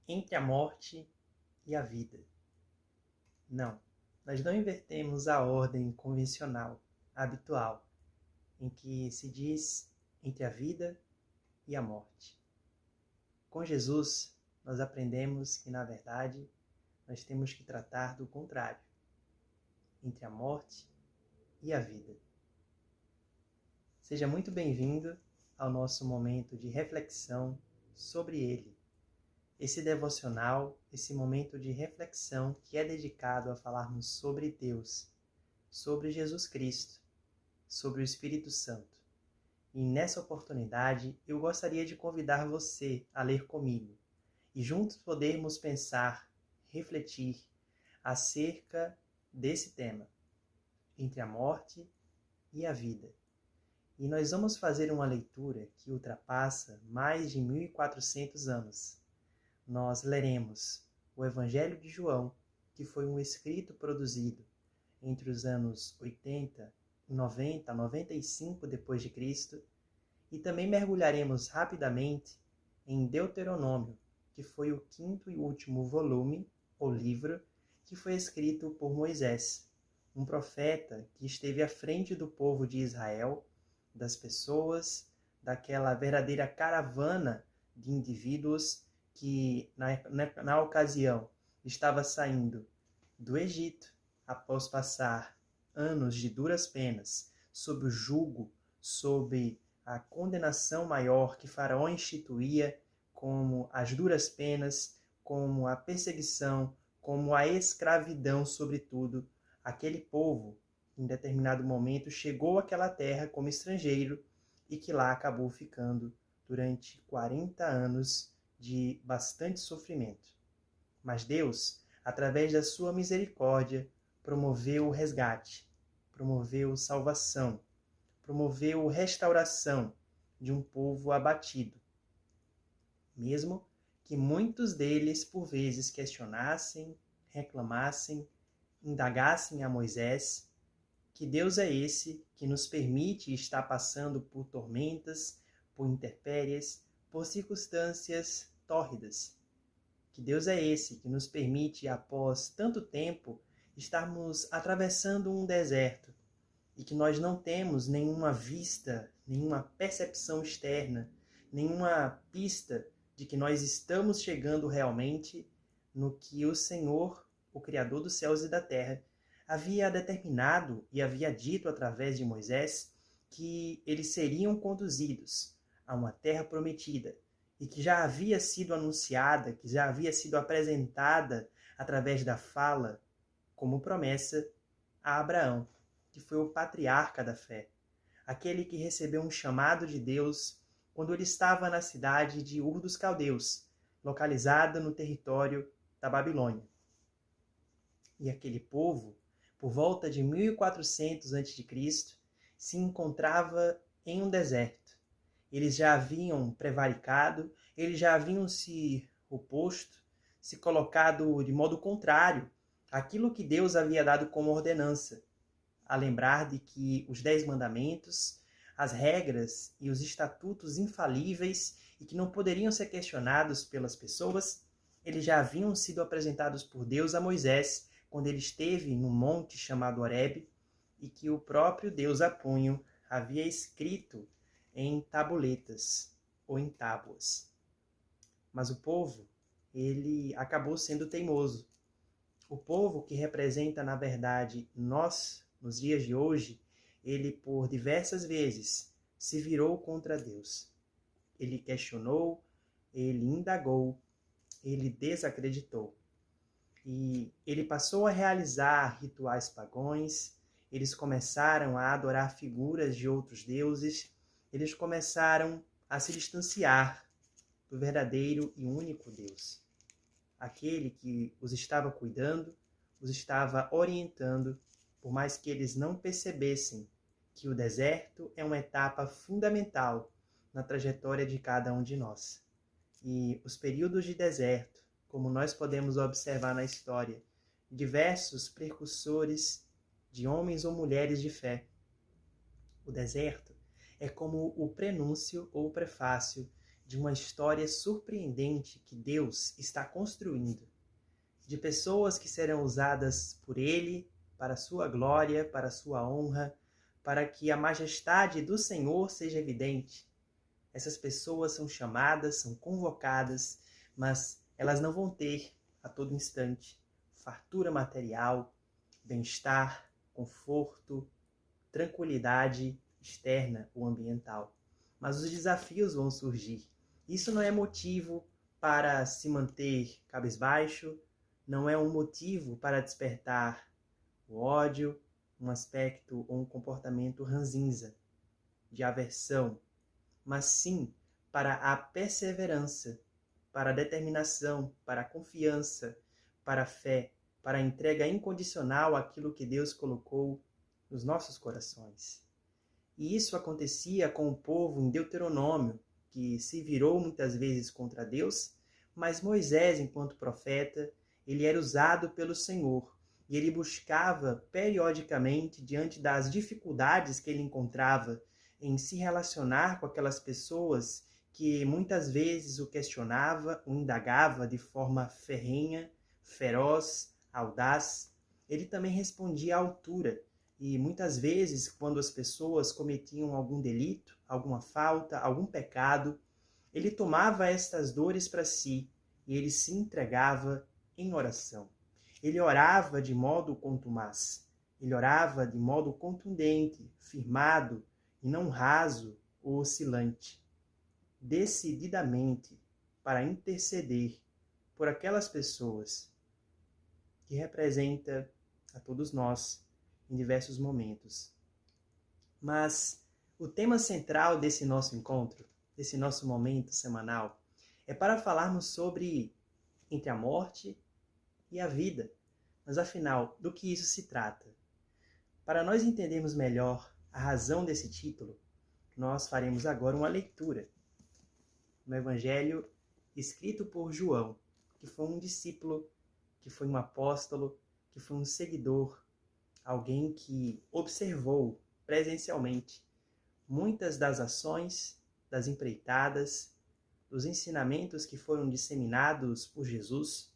entre a morte e a vida. Não, nós não invertemos a ordem convencional, habitual, em que se diz entre a vida e a morte. Com Jesus, nós aprendemos que, na verdade, nós temos que tratar do contrário, entre a morte e a vida. Seja muito bem-vindo ao nosso momento de reflexão sobre ele. Esse devocional, esse momento de reflexão que é dedicado a falarmos sobre Deus, sobre Jesus Cristo, sobre o Espírito Santo. E nessa oportunidade, eu gostaria de convidar você a ler comigo e juntos podermos pensar, refletir acerca desse tema, entre a morte e a vida. E nós vamos fazer uma leitura que ultrapassa mais de 1400 anos. Nós leremos o Evangelho de João, que foi um escrito produzido entre os anos 80, 90, 95 depois de Cristo, e também mergulharemos rapidamente em Deuteronômio, que foi o quinto e último volume, ou livro, que foi escrito por Moisés, um profeta que esteve à frente do povo de Israel, das pessoas, daquela verdadeira caravana de indivíduos que, na ocasião, estava saindo do Egito, após passar anos de duras penas, sob o jugo, sob a condenação maior que Faraó instituía, como as duras penas, como a perseguição, como a escravidão, sobretudo, aquele povo, em determinado momento, chegou àquela terra como estrangeiro e que lá acabou ficando durante 40 anos de bastante sofrimento. Mas Deus, através da sua misericórdia, promoveu o resgate, promoveu salvação, promoveu restauração de um povo abatido. Mesmo que muitos deles, por vezes, questionassem, reclamassem, indagassem a Moisés, que Deus é esse que nos permite estar passando por tormentas, por intempéries, por circunstâncias tórridas. Que Deus é esse que nos permite, após tanto tempo, estarmos atravessando um deserto e que nós não temos nenhuma vista, nenhuma percepção externa, nenhuma pista de que nós estamos chegando realmente no que o Senhor, o Criador dos céus e da terra, havia determinado e havia dito através de Moisés que eles seriam conduzidos a uma terra prometida e que já havia sido anunciada, que já havia sido apresentada através da fala como promessa a Abraão, que foi o patriarca da fé, aquele que recebeu um chamado de Deus quando ele estava na cidade de Ur dos Caldeus, localizada no território da Babilônia. E aquele povo, por volta de 1400 a.C., se encontrava em um deserto. Eles já haviam prevaricado, eles já haviam se oposto, se colocado de modo contrário àquilo que Deus havia dado como ordenança, a lembrar de que os 10 mandamentos, as regras e os estatutos infalíveis e que não poderiam ser questionados pelas pessoas, eles já haviam sido apresentados por Deus a Moisés quando ele esteve no monte chamado Horebe e que o próprio Deus a punho havia escrito em tabuletas ou em tábuas. Mas o povo, ele acabou sendo teimoso. O povo que representa, na verdade, nós, nos dias de hoje, ele por diversas vezes se virou contra Deus. Ele questionou, ele indagou, ele desacreditou. E ele passou a realizar rituais pagãos, eles começaram a adorar figuras de outros deuses, eles começaram a se distanciar do verdadeiro e único Deus. Aquele que os estava cuidando, os estava orientando, por mais que eles não percebessem que o deserto é uma etapa fundamental na trajetória de cada um de nós. E os períodos de deserto, como nós podemos observar na história, diversos precursores de homens ou mulheres de fé. O deserto é como o prenúncio ou o prefácio de uma história surpreendente que Deus está construindo, de pessoas que serão usadas por Ele para a sua glória, para a sua honra, para que a majestade do Senhor seja evidente. Essas pessoas são chamadas, são convocadas, mas elas não vão ter a todo instante fartura material, bem-estar, conforto, tranquilidade externa ou ambiental. Mas os desafios vão surgir. Isso não é motivo para se manter cabisbaixo, não é um motivo para despertar o ódio, um aspecto ou um comportamento ranzinza, de aversão, mas sim para a perseverança, para a determinação, para a confiança, para a fé, para a entrega incondicional àquilo que Deus colocou nos nossos corações. E isso acontecia com o povo em Deuteronômio, que se virou muitas vezes contra Deus, mas Moisés, enquanto profeta, ele era usado pelo Senhor e ele buscava periodicamente, diante das dificuldades que ele encontrava em se relacionar com aquelas pessoas que muitas vezes o questionava, o indagava de forma ferrenha, feroz, audaz, ele também respondia à altura. E muitas vezes, quando as pessoas cometiam algum delito, alguma falta, algum pecado, ele tomava estas dores para si e ele se entregava em oração. Ele orava de modo contumaz, ele orava de modo contundente, firmado e não raso ou oscilante, decididamente para interceder por aquelas pessoas que representa a todos nós em diversos momentos. Mas o tema central desse nosso encontro, desse nosso momento semanal, é para falarmos sobre entre a morte e a vida. Mas afinal, do que isso se trata? Para nós entendermos melhor a razão desse título, nós faremos agora uma leitura no Evangelho escrito por João, que foi um discípulo, que foi um apóstolo, que foi um seguidor, alguém que observou presencialmente muitas das ações, das empreitadas, dos ensinamentos que foram disseminados por Jesus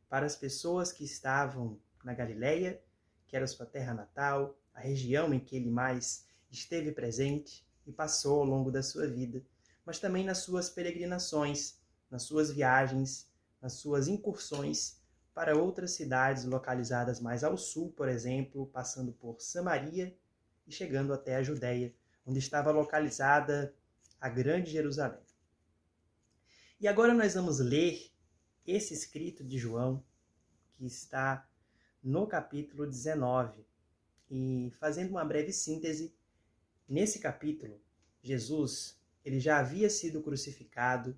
para as pessoas que estavam na Galileia, que era sua terra natal, a região em que ele mais esteve presente e passou ao longo da sua vida, mas também nas suas peregrinações, nas suas viagens, nas suas incursões para outras cidades localizadas mais ao sul, por exemplo, passando por Samaria e chegando até a Judéia, onde estava localizada a Grande Jerusalém. E agora nós vamos ler esse escrito de João, que está no capítulo 19. E fazendo uma breve síntese, nesse capítulo, Jesus ele já havia sido crucificado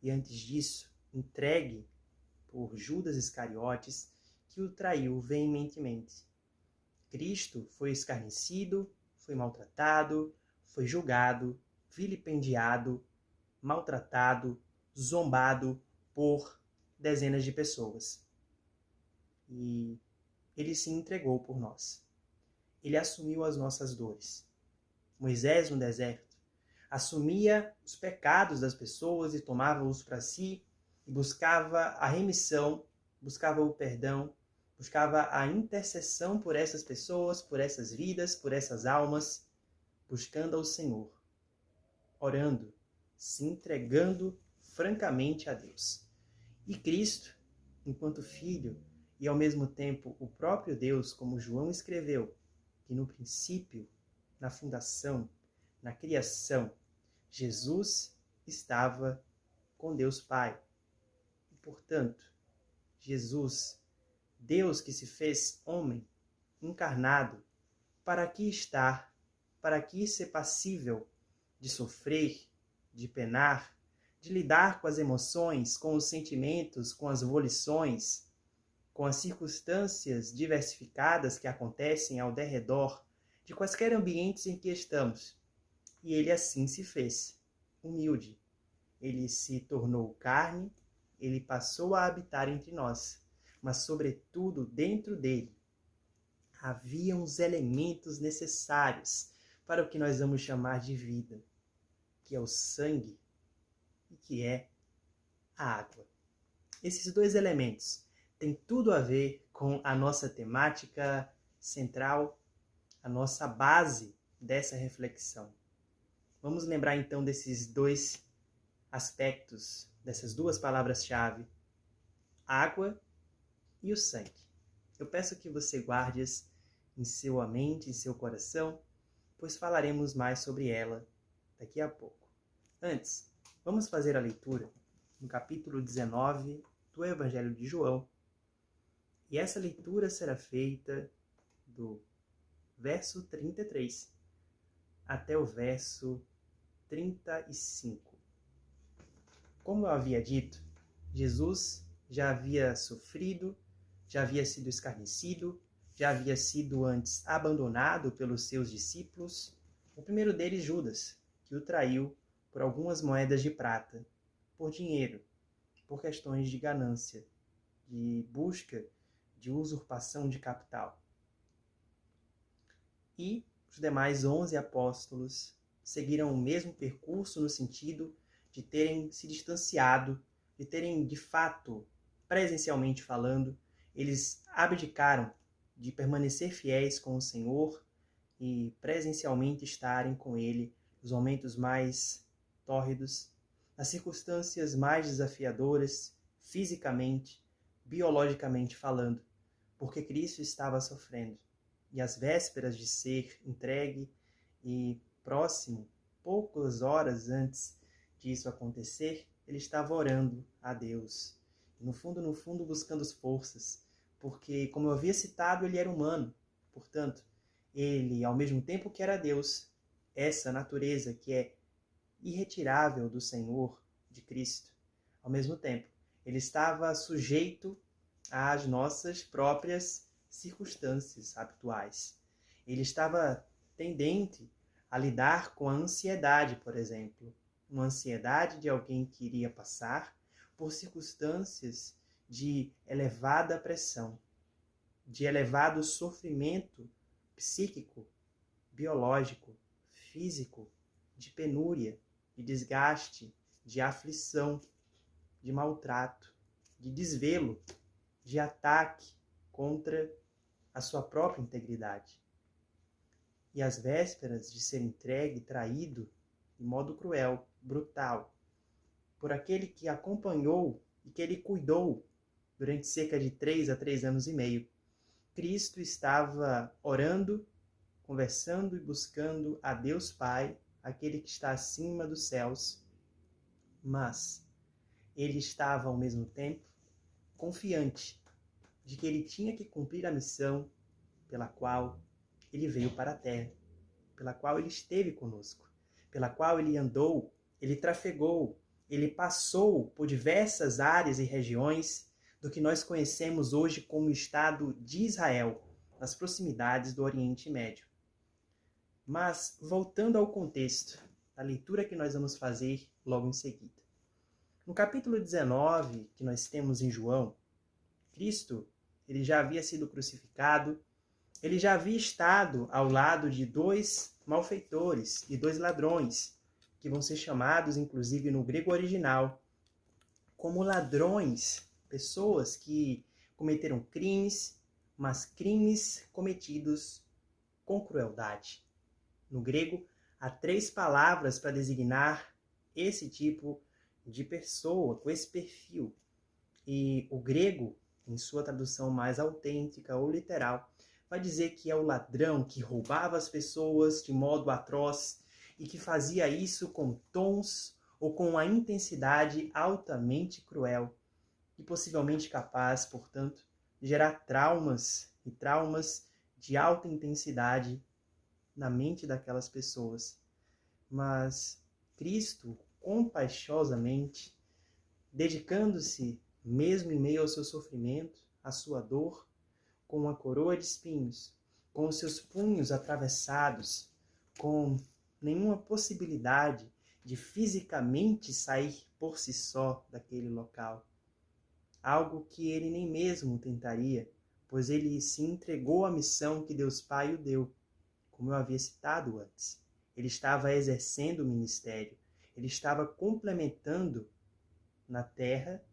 e antes disso entregue por Judas Iscariotes, que o traiu veementemente. Cristo foi escarnecido, foi maltratado, foi julgado, vilipendiado, maltratado, zombado por dezenas de pessoas. E ele se entregou por nós. Ele assumiu as nossas dores. Moisés, no deserto, assumia os pecados das pessoas e tomava-os para si e buscava a remissão, buscava o perdão, buscava a intercessão por essas pessoas, por essas vidas, por essas almas, buscando ao Senhor, orando, se entregando francamente a Deus. E Cristo, enquanto Filho, e ao mesmo tempo o próprio Deus, como João escreveu, que no princípio, na fundação, na criação, Jesus estava com Deus Pai. E, portanto, Jesus, Deus que se fez homem, encarnado, para aqui estar, para aqui ser passível de sofrer, de penar, de lidar com as emoções, com os sentimentos, com as volições, com as circunstâncias diversificadas que acontecem ao derredor de quaisquer ambientes em que estamos. E ele assim se fez, humilde. Ele se tornou carne, ele passou a habitar entre nós, mas sobretudo dentro dele haviam os elementos necessários para o que nós vamos chamar de vida, que é o sangue, e que é a água. Esses dois elementos têm tudo a ver com a nossa temática central, a nossa base dessa reflexão. Vamos lembrar então desses dois aspectos, dessas duas palavras-chave, água e o sangue. Eu peço que você guarde-as em sua mente, em seu coração, pois falaremos mais sobre ela daqui a pouco. Antes, vamos fazer a leitura no capítulo 19 do Evangelho de João. E essa leitura será feita do verso 33 até o verso 35. Como eu havia dito, Jesus já havia sofrido, já havia sido escarnecido, já havia sido antes abandonado pelos seus discípulos, o primeiro deles, Judas, que o traiu por algumas moedas de prata, por dinheiro, por questões de ganância, de busca, de usurpação de capital. E os demais 11 apóstolos seguiram o mesmo percurso no sentido de terem se distanciado, de terem, de fato, presencialmente falando, eles abdicaram de permanecer fiéis com o Senhor e presencialmente estarem com Ele nos momentos mais tórridos, nas circunstâncias mais desafiadoras, fisicamente, biologicamente falando, porque Cristo estava sofrendo. E às vésperas de ser entregue e próximo, poucas horas antes disso acontecer, ele estava orando a Deus. No fundo, buscando forças, porque, como eu havia citado, ele era humano. Portanto, ele, ao mesmo tempo que era Deus, essa natureza que é irretirável do Senhor, de Cristo, ao mesmo tempo, ele estava sujeito às nossas próprias circunstâncias habituais. Ele estava tendente a lidar com a ansiedade, por exemplo, uma ansiedade de alguém que iria passar por circunstâncias de elevada pressão, de elevado sofrimento psíquico, biológico, físico, de penúria, de desgaste, de aflição, de maltrato, de desvelo, de ataque contra a sua própria integridade. E às vésperas de ser entregue, traído, de modo cruel, brutal, por aquele que acompanhou e que ele cuidou durante cerca de 3 a 3 anos e meio, Cristo estava orando, conversando e buscando a Deus Pai, aquele que está acima dos céus, mas ele estava ao mesmo tempo confiante de que ele tinha que cumprir a missão pela qual ele veio para a terra, pela qual ele esteve conosco, pela qual ele andou, ele trafegou, ele passou por diversas áreas e regiões do que nós conhecemos hoje como o Estado de Israel, nas proximidades do Oriente Médio. Mas, voltando ao contexto, a leitura que nós vamos fazer logo em seguida. No capítulo 19, que nós temos em João, Cristo, ele já havia sido crucificado, ele já havia estado ao lado de 2 malfeitores e 2 ladrões, que vão ser chamados, inclusive no grego original, como ladrões, pessoas que cometeram crimes, mas crimes cometidos com crueldade. No grego, há 3 palavras para designar esse tipo de pessoa, com esse perfil. E o grego, em sua tradução mais autêntica ou literal, vai dizer que é o ladrão que roubava as pessoas de modo atroz e que fazia isso com tons ou com a intensidade altamente cruel e possivelmente capaz, portanto, de gerar traumas e traumas de alta intensidade na mente daquelas pessoas. Mas Cristo, compaixosamente, dedicando-se, mesmo em meio ao seu sofrimento, à sua dor, com uma coroa de espinhos, com os seus punhos atravessados, com nenhuma possibilidade de fisicamente sair por si só daquele local. Algo que ele nem mesmo tentaria, pois ele se entregou à missão que Deus Pai o deu, como eu havia citado antes. Ele estava exercendo o ministério, Ele estava complementando na terra,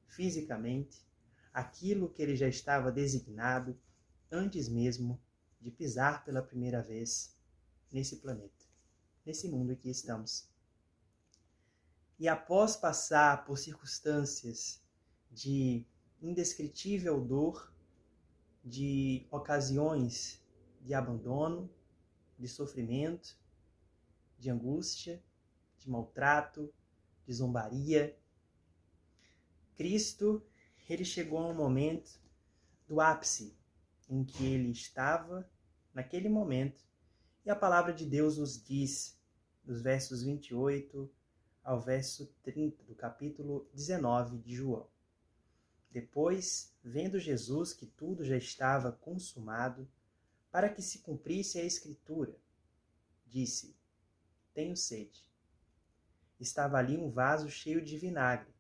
fisicamente, aquilo que ele já estava designado antes mesmo de pisar pela primeira vez nesse planeta, nesse mundo em que estamos. E após passar por circunstâncias de indescritível dor, de ocasiões de abandono, de sofrimento, de angústia, de maltrato, de zombaria, Cristo, ele chegou a um momento do ápice em que ele estava naquele momento. E a palavra de Deus nos diz, dos versos 28 ao verso 30 do capítulo 19 de João. Depois, vendo Jesus que tudo já estava consumado, para que se cumprisse a Escritura, disse: tenho sede. Estava ali um vaso cheio de vinagre.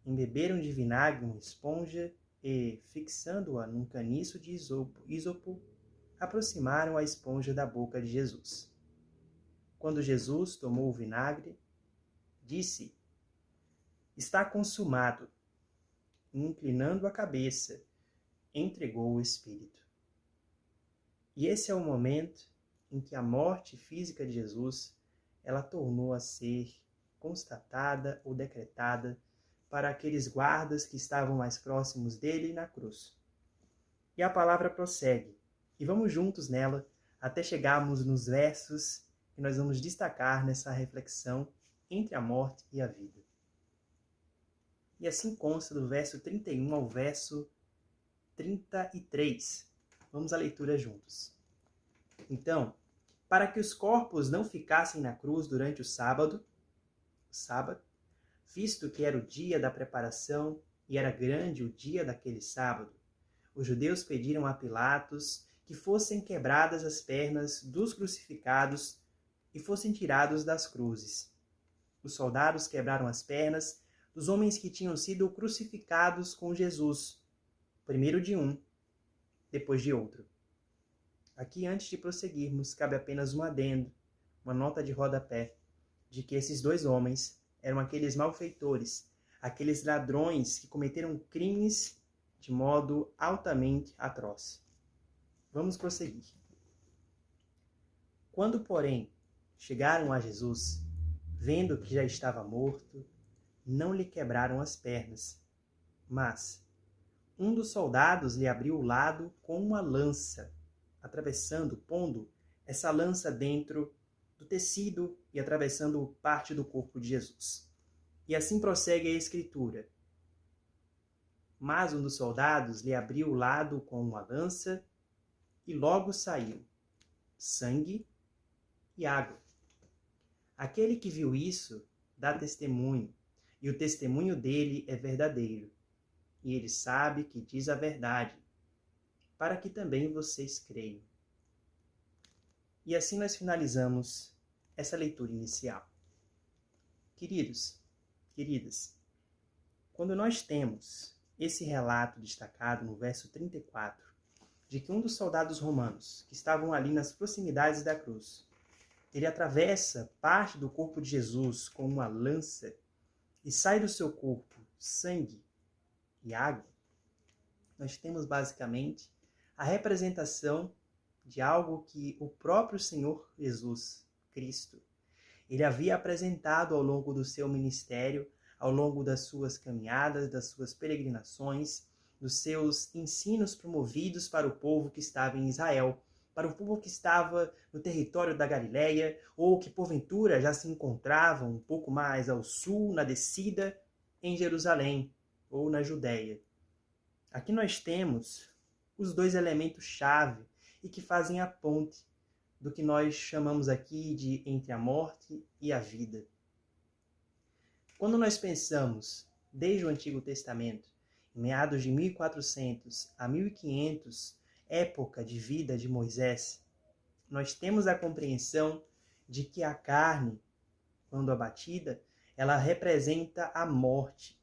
Embeberam de vinagre uma esponja e, fixando-a num caniço de ísopo, aproximaram a esponja da boca de Jesus. Quando Jesus tomou o vinagre, disse: está consumado. E, inclinando a cabeça, entregou o Espírito. E esse é o momento em que a morte física de Jesus, ela tornou a ser constatada ou decretada para aqueles guardas que estavam mais próximos dele na cruz. E a palavra prossegue, e vamos juntos nela até chegarmos nos versos que nós vamos destacar nessa reflexão entre a morte e a vida. E assim consta do verso 31 ao verso 33. Vamos à leitura juntos. Então, para que os corpos não ficassem na cruz durante o sábado, visto que era o dia da preparação e era grande o dia daquele sábado, os judeus pediram a Pilatos que fossem quebradas as pernas dos crucificados e fossem tirados das cruzes. Os soldados quebraram as pernas dos homens que tinham sido crucificados com Jesus, primeiro de um, depois de outro. Aqui, antes de prosseguirmos, cabe apenas um adendo, uma nota de rodapé, de que esses dois homens eram aqueles malfeitores, aqueles ladrões que cometeram crimes de modo altamente atroz. Vamos prosseguir. Quando, porém, chegaram a Jesus, vendo que já estava morto, não lhe quebraram as pernas, mas um dos soldados lhe abriu o lado com uma lança, pondo essa lança dentro do tecido e atravessando parte do corpo de Jesus. E assim prossegue a Escritura. Mas um dos soldados lhe abriu o lado com uma lança e logo saiu sangue e água. Aquele que viu isso dá testemunho, e o testemunho dele é verdadeiro. E ele sabe que diz a verdade, para que também vocês creiam. E assim nós finalizamos essa leitura inicial. Queridos, queridas, quando nós temos esse relato destacado no verso 34, de que um dos soldados romanos, que estavam ali nas proximidades da cruz, ele atravessa parte do corpo de Jesus com uma lança e sai do seu corpo sangue e água, nós temos basicamente a representação de algo que o próprio Senhor Jesus Cristo, ele havia apresentado ao longo do seu ministério, ao longo das suas caminhadas, das suas peregrinações, dos seus ensinos promovidos para o povo que estava em Israel, para o povo que estava no território da Galileia, ou que porventura já se encontrava um pouco mais ao sul, na descida, em Jerusalém, ou na Judéia. Aqui nós temos os dois elementos-chave e que fazem a ponte do que nós chamamos aqui de entre a morte e a vida. Quando nós pensamos, desde o Antigo Testamento, em meados de 1400 a 1500, época de vida de Moisés, nós temos a compreensão de que a carne, quando abatida, ela representa a morte.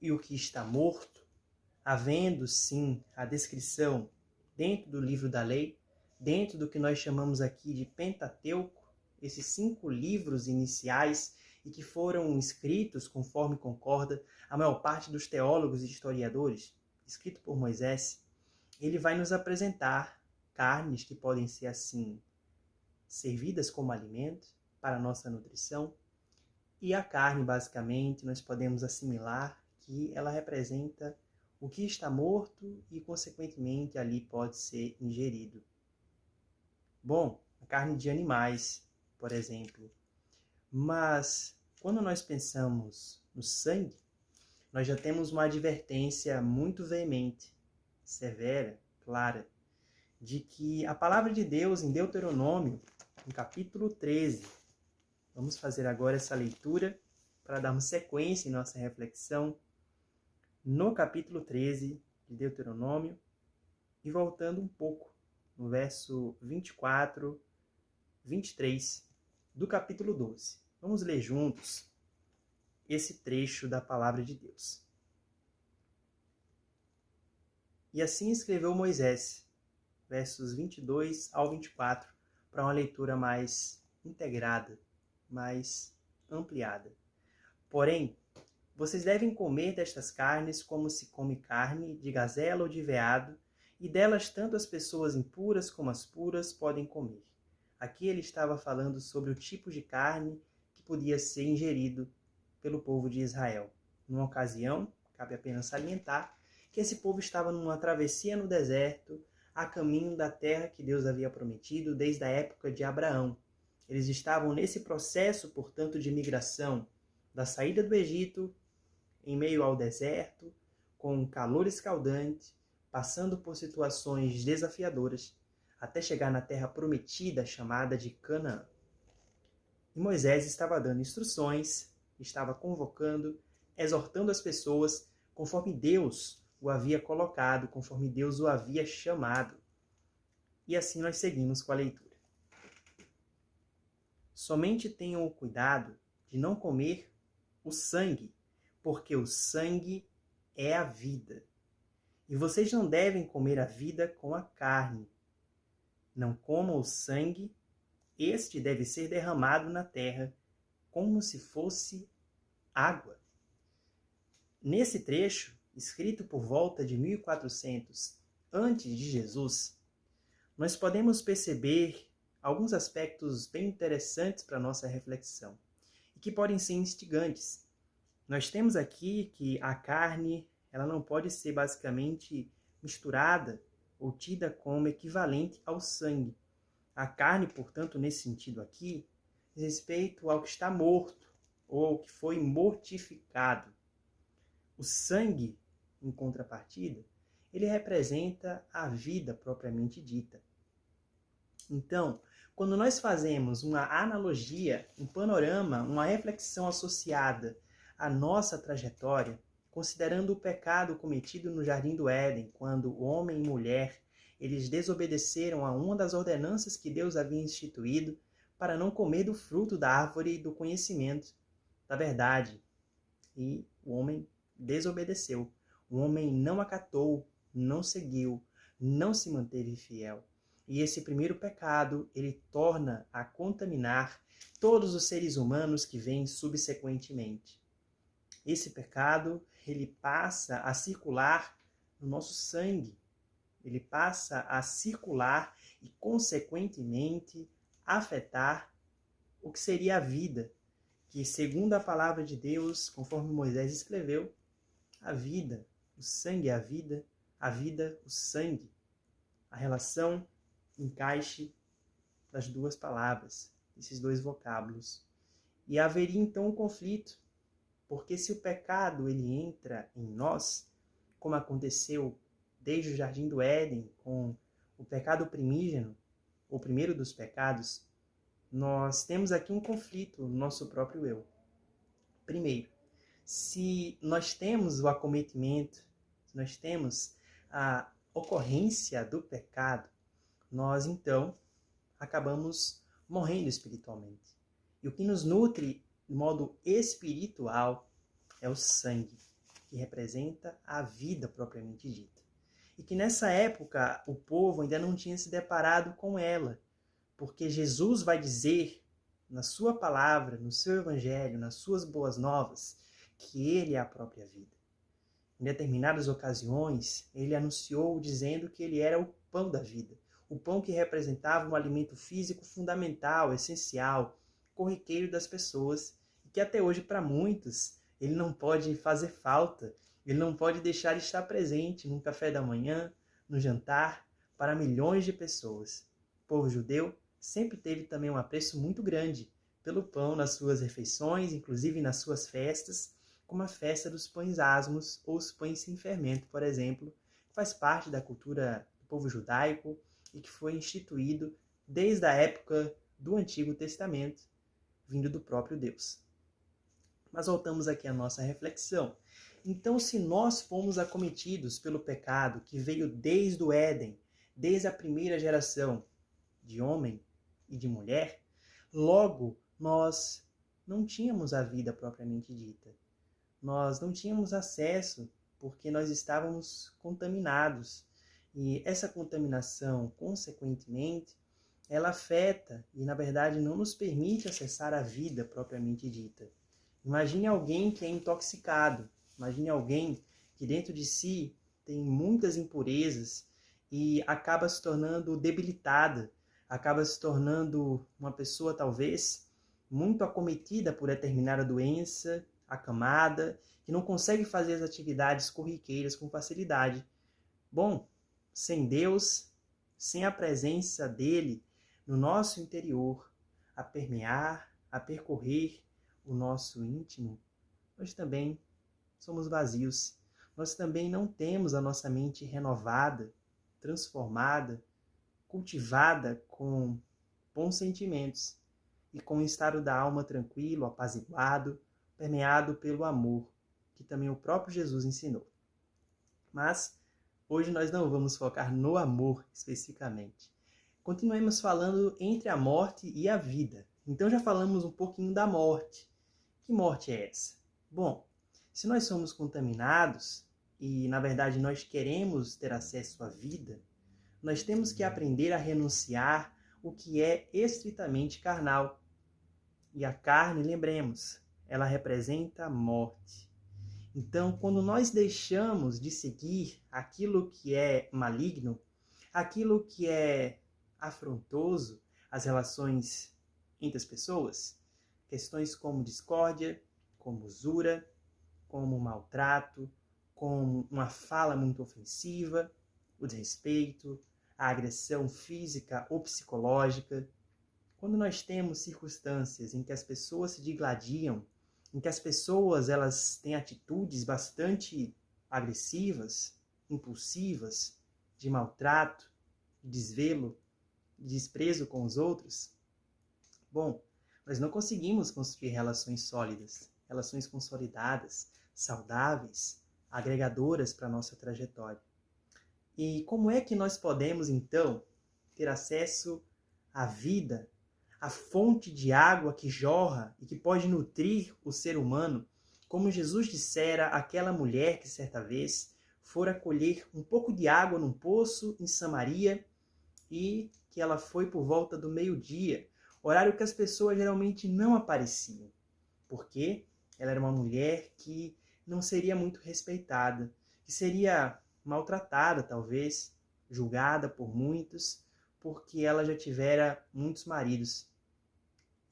E o que está morto, havendo sim a descrição dentro do livro da lei, dentro do que nós chamamos aqui de Pentateuco, esses 5 livros iniciais e que foram escritos, conforme concorda a maior parte dos teólogos e historiadores, escrito por Moisés, ele vai nos apresentar carnes que podem ser assim servidas como alimento para a nossa nutrição. E a carne, basicamente, nós podemos assimilar que ela representa o que está morto e, consequentemente, ali pode ser ingerido. Bom, a carne de animais, por exemplo. Mas, quando nós pensamos no sangue, nós já temos uma advertência muito veemente, severa, clara, de que a palavra de Deus em Deuteronômio, no capítulo 13, vamos fazer agora essa leitura para darmos sequência em nossa reflexão no capítulo 13 de Deuteronômio e voltando um pouco no verso 24, 23 do capítulo 12. Vamos ler juntos esse trecho da palavra de Deus. E assim escreveu Moisés, versos 22 ao 24, para uma leitura mais integrada, mais ampliada. Porém, vocês devem comer destas carnes como se come carne de gazela ou de veado, e delas tanto as pessoas impuras como as puras podem comer. Aqui ele estava falando sobre o tipo de carne que podia ser ingerido pelo povo de Israel. Numa ocasião, cabe apenas salientar, que esse povo estava numa travessia no deserto, a caminho da terra que Deus havia prometido desde a época de Abraão. Eles estavam nesse processo, portanto, de migração da saída do Egito, em meio ao deserto, com um calor escaldante, passando por situações desafiadoras, até chegar na terra prometida chamada de Canaã. E Moisés estava dando instruções, estava convocando, exortando as pessoas conforme Deus o havia colocado, conforme Deus o havia chamado. E assim nós seguimos com a leitura. Somente tenham o cuidado de não comer o sangue, porque o sangue é a vida. E vocês não devem comer a vida com a carne. Não comam o sangue, este deve ser derramado na terra, como se fosse água. Nesse trecho, escrito por volta de 1400 antes de Jesus, nós podemos perceber alguns aspectos bem interessantes para a nossa reflexão e que podem ser instigantes. Nós temos aqui que a carne ela não pode ser basicamente misturada ou tida como equivalente ao sangue. A carne, portanto, nesse sentido aqui, diz respeito ao que está morto ou ao que foi mortificado. O sangue, em contrapartida, ele representa a vida propriamente dita. Então, quando nós fazemos uma analogia, um panorama, uma reflexão associada à nossa trajetória, considerando o pecado cometido no Jardim do Éden, quando o homem e mulher eles desobedeceram a uma das ordenanças que Deus havia instituído para não comer do fruto da árvore do conhecimento da verdade. E o homem desobedeceu. O homem não acatou, não seguiu, não se manteve fiel. E esse primeiro pecado, ele torna a contaminar todos os seres humanos que vêm subsequentemente. Esse pecado, ele passa a circular no nosso sangue. Ele passa a circular e, consequentemente, afetar o que seria a vida, que, segundo a palavra de Deus, conforme Moisés escreveu, a vida, o sangue é a vida, o sangue. A relação, encaixe das duas palavras, esses dois vocábulos. E haveria então um conflito, porque se o pecado ele entra em nós, como aconteceu desde o Jardim do Éden, com o pecado primígeno, o primeiro dos pecados, nós temos aqui um conflito no nosso próprio eu. Primeiro, se nós temos o acometimento, se nós temos a ocorrência do pecado, nós então acabamos morrendo espiritualmente. E o que nos nutre de modo espiritual é o sangue, que representa a vida propriamente dita. E que nessa época o povo ainda não tinha se deparado com ela, porque Jesus vai dizer na sua palavra, no seu evangelho, nas suas boas novas, que ele é a própria vida. Em determinadas ocasiões, ele anunciou dizendo que ele era o pão da vida, o pão que representava um alimento físico fundamental, essencial, corriqueiro das pessoas, e que até hoje, para muitos, ele não pode fazer falta, ele não pode deixar de estar presente no café da manhã, no jantar, para milhões de pessoas. O povo judeu sempre teve também um apreço muito grande pelo pão nas suas refeições, inclusive nas suas festas, como a festa dos pães asmos ou os pães sem fermento, por exemplo, que faz parte da cultura do povo judaico e que foi instituído desde a época do Antigo Testamento, vindo do próprio Deus. Mas voltamos aqui à nossa reflexão. Então, se nós fomos acometidos pelo pecado que veio desde o Éden, desde a primeira geração de homem e de mulher, logo nós não tínhamos a vida propriamente dita. Nós não tínhamos acesso porque nós estávamos contaminados. E essa contaminação, consequentemente, ela afeta e, na verdade, não nos permite acessar a vida propriamente dita. Imagine alguém que é intoxicado. Imagine alguém que dentro de si tem muitas impurezas e acaba se tornando debilitada, acaba se tornando uma pessoa, talvez, muito acometida por determinada doença, acamada, que não consegue fazer as atividades corriqueiras com facilidade. Bom, sem Deus, sem a presença dele no nosso interior, a permear, a percorrer o nosso íntimo, nós também somos vazios. Nós também não temos a nossa mente renovada, transformada, cultivada com bons sentimentos e com o estado da alma tranquilo, apaziguado, permeado pelo amor, que também o próprio Jesus ensinou. Mas hoje nós não vamos focar no amor especificamente. Continuemos falando entre a morte e a vida. Então já falamos um pouquinho da morte. Que morte é essa? Bom, se nós somos contaminados e, na verdade, nós queremos ter acesso à vida, nós temos que aprender a renunciar o que é estritamente carnal. E a carne, lembremos, ela representa a morte. Então, quando nós deixamos de seguir aquilo que é maligno, aquilo que é afrontoso às relações entre as pessoas, questões como discórdia, como usura, como maltrato, como uma fala muito ofensiva, o desrespeito, a agressão física ou psicológica. Quando nós temos circunstâncias em que as pessoas se digladiam, em que as pessoas elas têm atitudes bastante agressivas, impulsivas, de maltrato, de desvelo, de desprezo com os outros, bom, nós não conseguimos construir relações sólidas, relações consolidadas, saudáveis, agregadoras para a nossa trajetória. E como é que nós podemos, então, ter acesso à vida, à fonte de água que jorra e que pode nutrir o ser humano, como Jesus dissera àquela mulher que certa vez fora colher um pouco de água num poço em Samaria e que ela foi por volta do meio-dia, horário que as pessoas geralmente não apareciam, porque ela era uma mulher que não seria muito respeitada, que seria maltratada, talvez, julgada por muitos, porque ela já tivera muitos maridos.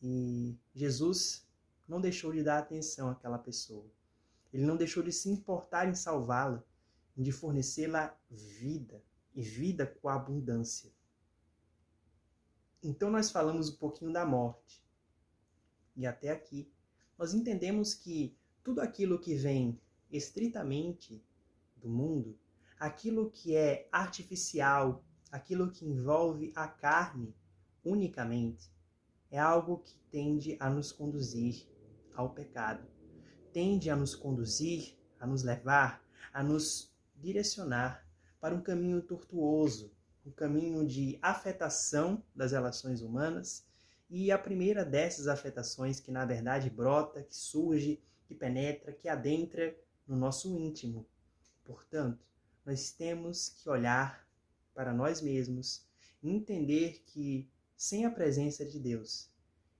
E Jesus não deixou de dar atenção àquela pessoa. Ele não deixou de se importar em salvá-la, de fornecê-la vida, e vida com abundância. Então nós falamos um pouquinho da morte. E até aqui nós entendemos que tudo aquilo que vem estritamente do mundo, aquilo que é artificial, aquilo que envolve a carne unicamente, é algo que tende a nos conduzir ao pecado. Tende a nos conduzir, a nos levar, a nos direcionar para um caminho tortuoso, um caminho de afetação das relações humanas, e a primeira dessas afetações que na verdade brota, que surge, que penetra, que adentra no nosso íntimo. Portanto, nós temos que olhar para nós mesmos e entender que sem a presença de Deus,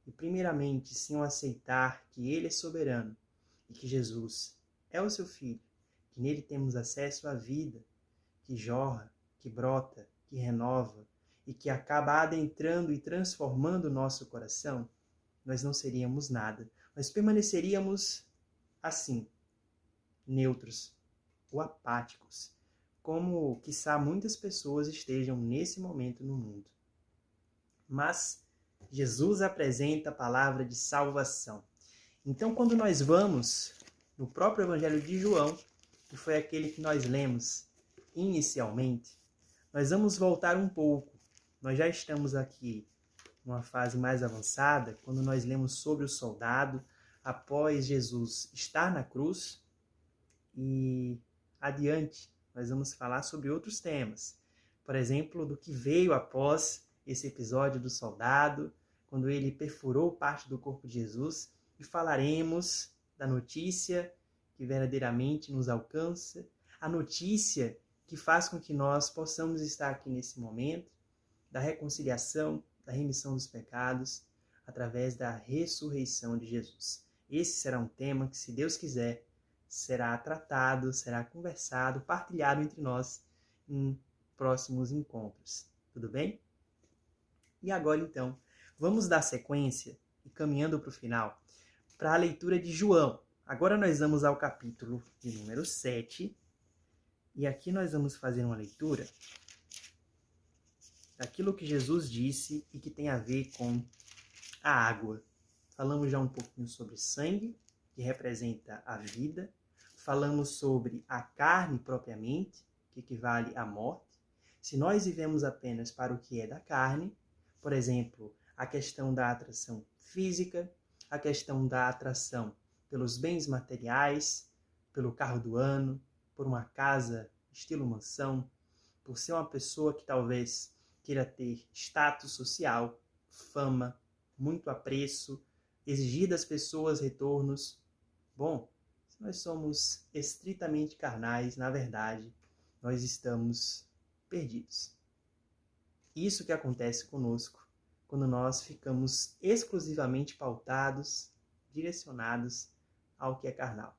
e primeiramente se iam aceitar que Ele é soberano e que Jesus é o seu Filho, que nele temos acesso à vida, que jorra, que brota, que renova e que acaba adentrando e transformando o nosso coração, nós não seríamos nada. Nós permaneceríamos assim, neutros ou apáticos, como, quiçá, muitas pessoas estejam nesse momento no mundo. Mas Jesus apresenta a palavra de salvação. Então, quando nós vamos no próprio Evangelho de João, que foi aquele que nós lemos inicialmente, nós vamos voltar um pouco. Nós já estamos aqui numa fase mais avançada, quando nós lemos sobre o soldado, após Jesus estar na cruz, e adiante nós vamos falar sobre outros temas. Por exemplo, do que veio após esse episódio do soldado, quando ele perfurou parte do corpo de Jesus, e falaremos da notícia que verdadeiramente nos alcança, a notícia que faz com que nós possamos estar aqui nesse momento, da reconciliação, da remissão dos pecados, através da ressurreição de Jesus. Esse será um tema que, se Deus quiser, será tratado, será conversado, partilhado entre nós em próximos encontros. Tudo bem? E agora, então, vamos dar sequência e caminhando para o final, para a leitura de João. Agora nós vamos ao capítulo de número 7, e aqui nós vamos fazer uma leitura daquilo que Jesus disse e que tem a ver com a água. Falamos já um pouquinho sobre sangue, que representa a vida. Falamos sobre a carne propriamente, que equivale à morte. Se nós vivemos apenas para o que é da carne, por exemplo, a questão da atração física, a questão da atração pelos bens materiais, pelo carro do ano, por uma casa estilo mansão, por ser uma pessoa que talvez queira ter status social, fama, muito apreço, exigir das pessoas retornos. Bom, se nós somos estritamente carnais, na verdade, nós estamos perdidos. Isso que acontece conosco quando nós ficamos exclusivamente pautados, direcionados ao que é carnal.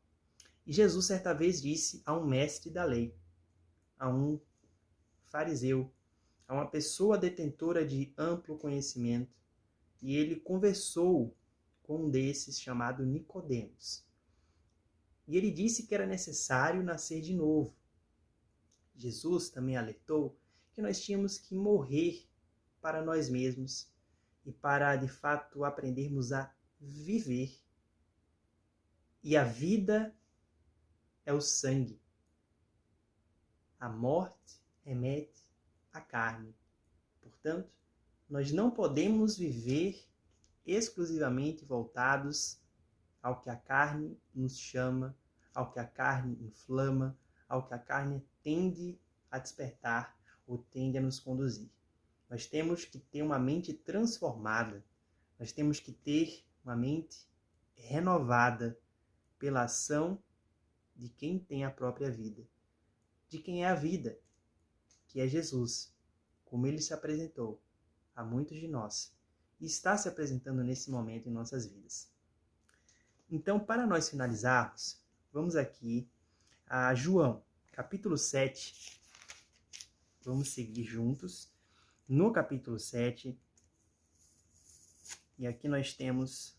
E Jesus certa vez disse a um mestre da lei, a um fariseu, a uma pessoa detentora de amplo conhecimento, e ele conversou com um desses chamado Nicodemos. E ele disse que era necessário nascer de novo. Jesus também alertou que nós tínhamos que morrer para nós mesmos e para, de fato, aprendermos a viver. E a vida é o sangue. A morte remete à carne. Portanto, nós não podemos viver exclusivamente voltados ao que a carne nos chama, ao que a carne inflama, ao que a carne tende a despertar ou tende a nos conduzir. Nós temos que ter uma mente transformada, nós temos que ter uma mente renovada pela ação de quem tem a própria vida, de quem é a vida, que é Jesus, como ele se apresentou a muitos de nós e está se apresentando nesse momento em nossas vidas. Então, para nós finalizarmos, vamos aqui a João, capítulo 7. Vamos seguir juntos no capítulo 7. E aqui nós temos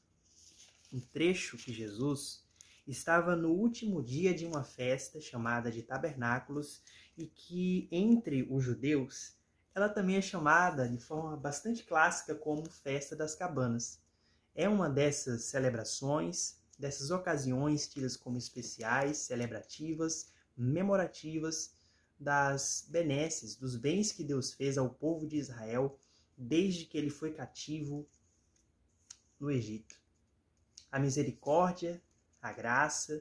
um trecho que Jesus estava no último dia de uma festa chamada de Tabernáculos e que, entre os judeus, ela também é chamada de forma bastante clássica como Festa das Cabanas. É uma dessas celebrações, dessas ocasiões tidas como especiais, celebrativas, memorativas, das benesses, dos bens que Deus fez ao povo de Israel desde que ele foi cativo no Egito. A misericórdia, a graça,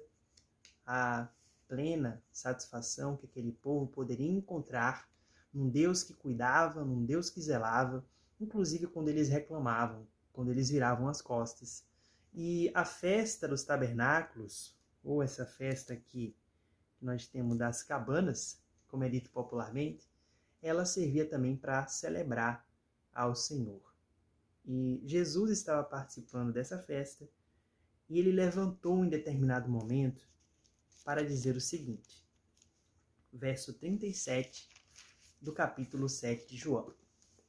a plena satisfação que aquele povo poderia encontrar num Deus que cuidava, num Deus que zelava, inclusive quando eles reclamavam, quando eles viravam as costas. E a festa dos tabernáculos, ou essa festa que nós temos das cabanas, como é dito popularmente, ela servia também para celebrar ao Senhor. E Jesus estava participando dessa festa e ele levantou em determinado momento para dizer o seguinte, verso 37 do capítulo 7 de João.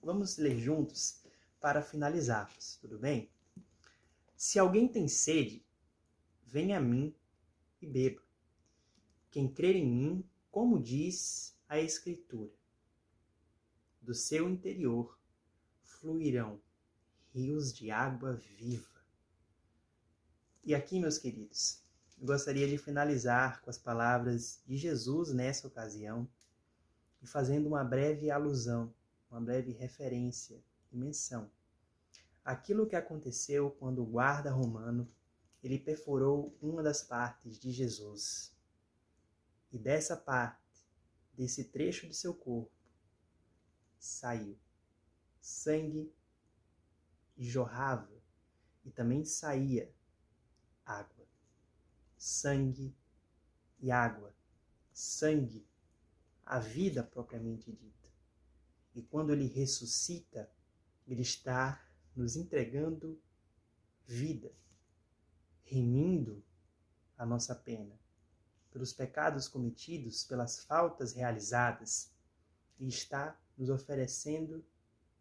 Vamos ler juntos para finalizarmos, tudo bem? Se alguém tem sede, venha a mim e beba. Quem crer em mim, como diz a Escritura, do seu interior fluirão rios de água viva. E aqui, meus queridos, eu gostaria de finalizar com as palavras de Jesus nessa ocasião e fazendo uma breve alusão, uma breve referência e menção. Aquilo que aconteceu quando o guarda romano ele perfurou uma das partes de Jesus. E dessa parte, desse trecho de seu corpo, saiu sangue e jorrava, e também saía água. Sangue e água. Sangue, a vida propriamente dita. E quando ele ressuscita, ele está nos entregando vida, remindo a nossa pena pelos pecados cometidos, pelas faltas realizadas, e está nos oferecendo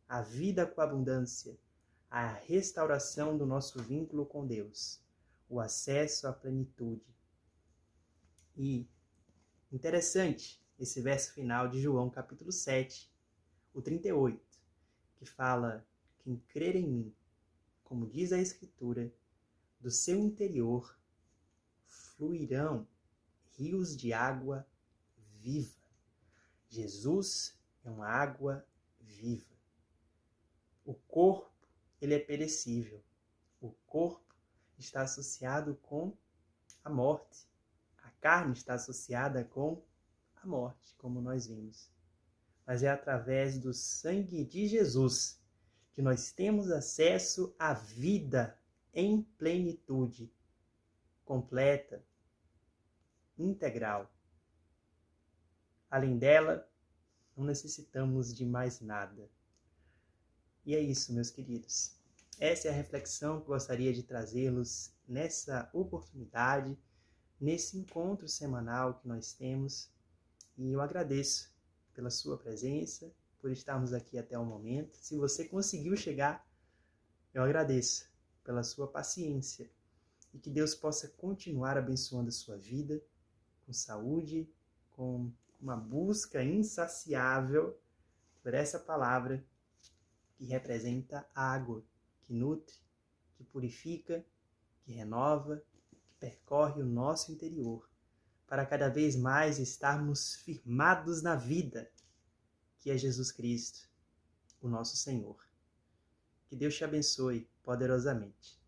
a vida com abundância, a restauração do nosso vínculo com Deus, o acesso à plenitude. E interessante esse verso final de João capítulo 7, o 38, que fala: quem crer em mim, como diz a Escritura, do seu interior fluirão rios de água viva. Jesus é uma água viva. O corpo, ele é perecível. O corpo está associado com a morte. A carne está associada com a morte, como nós vimos. Mas é através do sangue de Jesus que nós temos acesso à vida em plenitude, completa, integral. Além dela, não necessitamos de mais nada. E é isso, meus queridos. Essa é a reflexão que gostaria de trazê-los nessa oportunidade, nesse encontro semanal que nós temos. E eu agradeço pela sua presença, por estarmos aqui até o momento. Se você conseguiu chegar, eu agradeço pela sua paciência. E que Deus possa continuar abençoando a sua vida, com saúde, com uma busca insaciável por essa palavra que representa a água, que nutre, que purifica, que renova, que percorre o nosso interior, para cada vez mais estarmos firmados na vida, que é Jesus Cristo, o nosso Senhor. Que Deus te abençoe poderosamente.